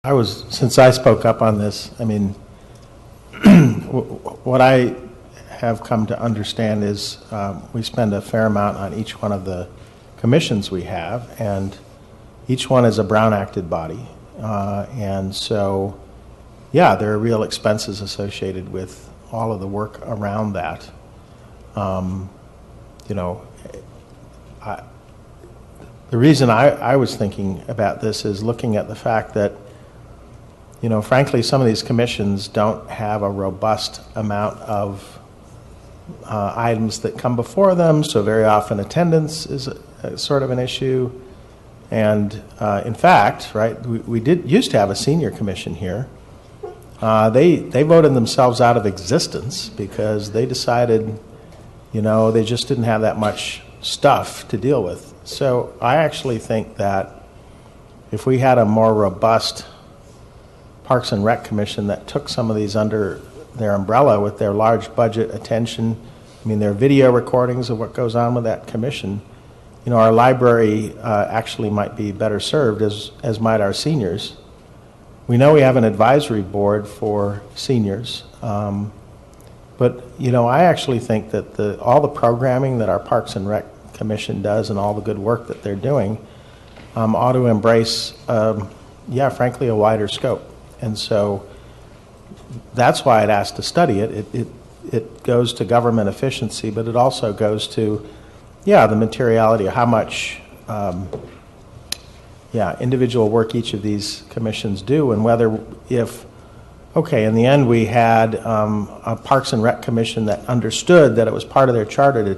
Since I spoke up on this, I mean, what I have come to understand is we spend a fair amount on each one of the commissions we have, and each one is a Brown-acted body. And so, yeah, there are real expenses associated with all of the work around that. You know, the reason I was thinking about this is looking at the fact that, you know, frankly, some of these commissions don't have a robust amount of items that come before them, so very often attendance is a sort of an issue. And in fact, right, we used to have a senior commission here. They voted themselves out of existence because they decided, you know, they just didn't have that much stuff to deal with. So I actually think that if we had a more robust Parks and Rec Commission that took some of these under their umbrella with their large budget attention, I mean, their video recordings of what goes on with that commission, you know, our library actually might be better served, as might our seniors. We know we have an advisory board for seniors, but, you know, I actually think that all the programming that our Parks and Rec Commission does and all the good work that they're doing ought to embrace, yeah, frankly, a wider scope. And so that's why I'd asked to study it. It goes to government efficiency, but it also goes to, yeah, the materiality of how much, yeah, individual work each of these commissions do, and whether okay, in the end we had a Parks and Rec Commission that understood that it was part of their charter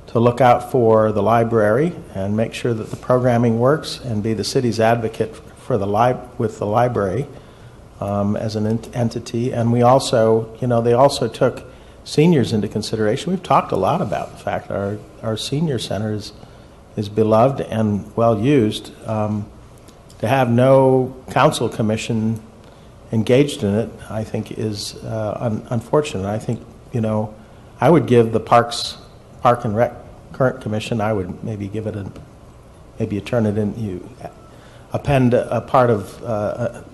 to look out for the library and make sure that the programming works and be the city's advocate for with the library as an entity. And we also, you know, they also took seniors into consideration. We've talked a lot about the fact that our senior center is beloved and well used. To have no council commission engaged in it, I think, is unfortunate. I think, you know, I would give the Park and Rec current commission, I would maybe give it maybe you turn it in, you append a part of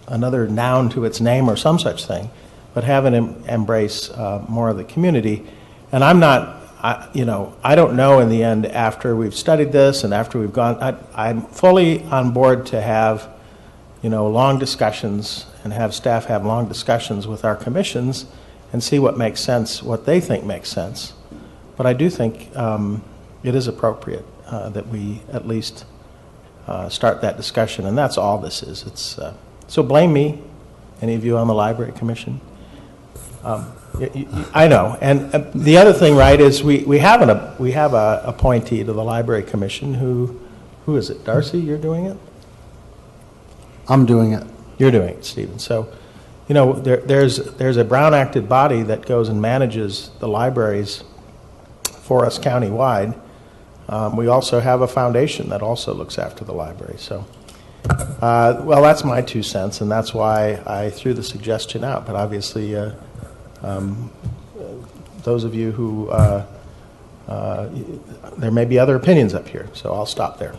another noun to its name or some such thing, but have it embrace more of the community. And I'm not, you know, I don't know in the end after we've studied this and after we've gone, I'm fully on board to have, you know, long discussions and have staff have long discussions with our commissions and see what makes sense, what they think makes sense. But I do think it is appropriate that we at least start that discussion, and that's all this is. It's so blame me, any of you on the Library Commission. I know, and the other thing, right, is we have a appointee to the Library Commission who is it? Darcy, you're doing it? I'm doing it. You're doing it, Stephen. So, you know, there's a Brown-acted body that goes and manages the libraries for us countywide. We also have a foundation that also looks after the library. So, well, that's my 2 cents, and that's why I threw the suggestion out. But obviously, those of you who, there may be other opinions up here, so I'll stop there.